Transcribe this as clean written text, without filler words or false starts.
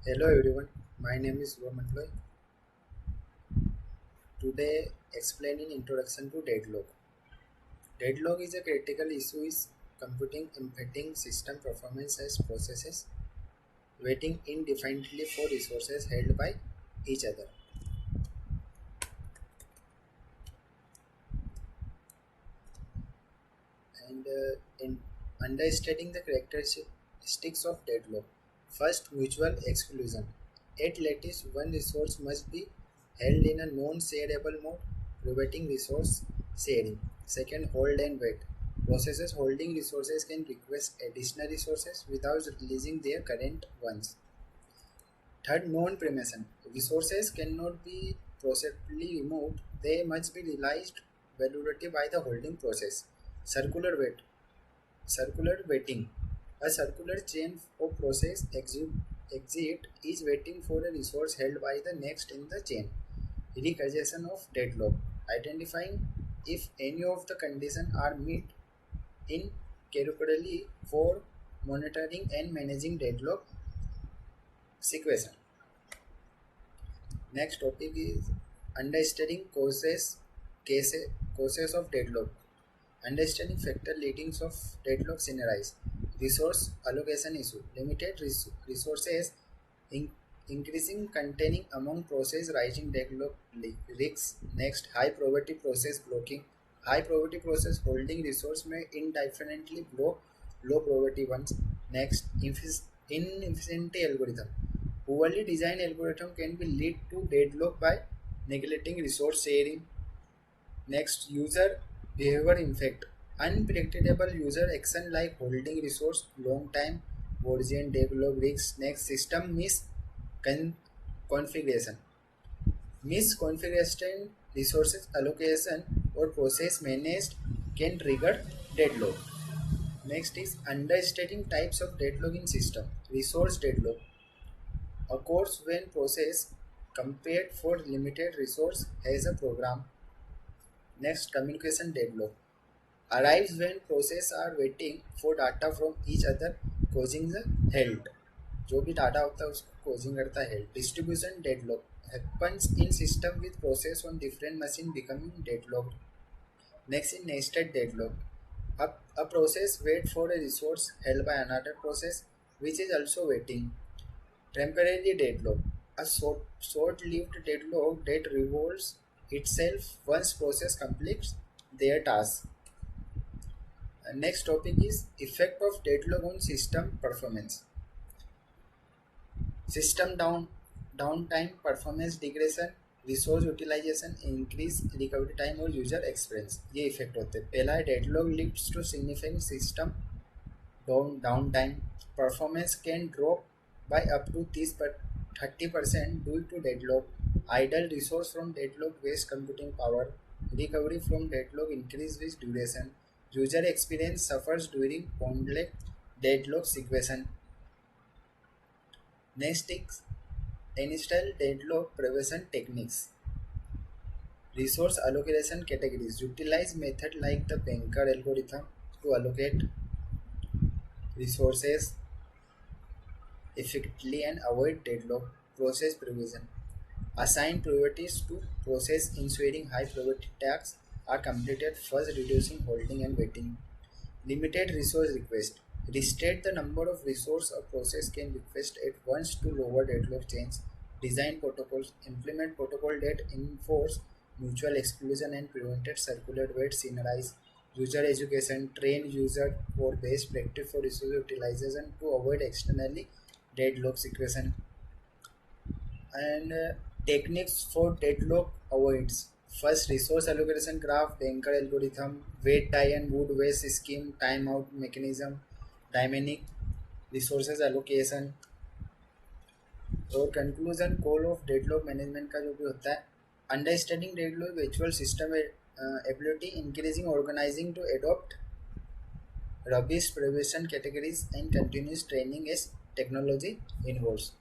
Hello everyone, my name is Roman. Today, explaining introduction to deadlock. Deadlock is a critical issue is computing impacting system performance as processes waiting indefinitely for resources held by each other. In understanding the characteristics of deadlock, first mutual exclusion. At latest, one resource must be held in a non-shareable mode, preventing resource sharing. Second, hold and wait. Processes holding resources can request additional resources without releasing their current ones. Third, non-permission. Resources cannot be procedurally removed. They must be realized validity by the holding process. Circular wait. Circular waiting. A circular chain of process exit is waiting for a resource held by the next in the chain. Recursion of deadlock. Identifying if any of the conditions are met in carefully for monitoring and managing deadlock sequence. Next topic is understanding causes of deadlock. Understanding factor leading of deadlock scenarios. Resource allocation issue. Limited resources in, increasing containing among process rising deadlock risks. Next, high probability process blocking. High probability process holding resource may indefinitely block low probability ones. Next, inefficiency algorithm. Poorly designed algorithm can be lead to deadlock by neglecting resource sharing. Next, user behavior impact. Unpredictable user action like holding resource long time, version develop risks. Next, system misconfiguration. Misconfiguration, resources allocation or process managed can trigger deadlock. Next is understating types of deadlock in system. Resource deadlock occurs when process compared for limited resource has a program. Next, communication deadlock arrives when process are waiting for data from each other causing the halt. जो भी data होता है उसको causing करता है halt. Distribution deadlock happens in system with process on different machine becoming deadlocked. Next is nested deadlock. A process wait for a resource held by another process which is also waiting. Temporary deadlock. A short-lived deadlock that revolves itself once process completes their task. Next topic is effect of deadlock on system performance. System downtime, performance degradation, resource utilisation increase recovery time और user experience ये effect होते हैं. पहला है deadlock leads to significant system downtime. Performance can drop by up to 30% due to deadlock. Idle resource from deadlock waste computing power. Recovery from deadlock increase with duration. User experience suffers during complex deadlock situation. Next is install deadlock prevention techniques. Resource allocation categories. Utilize method like the banker algorithm to allocate resources effectively and avoid deadlock. Process provision. Assign priorities to process ensuring high priority tasks are completed first, reducing holding and waiting. Limited resource request. Restrict the number of resources a process can request at once to lower deadlock chains. Design protocols. Implement protocol that enforce mutual exclusion and prevented circular wait scenarios. User education. Train user for best practice for resource utilization to avoid externally deadlock situation. And techniques for deadlock avoids. First, resource allocation graph, banker algorithm, wait tie and wood waste scheme, timeout mechanism, dynamic resources allocation. और conclusion call of deadlock management का जो भी होता है, understanding deadlock virtual system ability increasing organising to adopt rubbish prevention categories and continuous training as technology involves.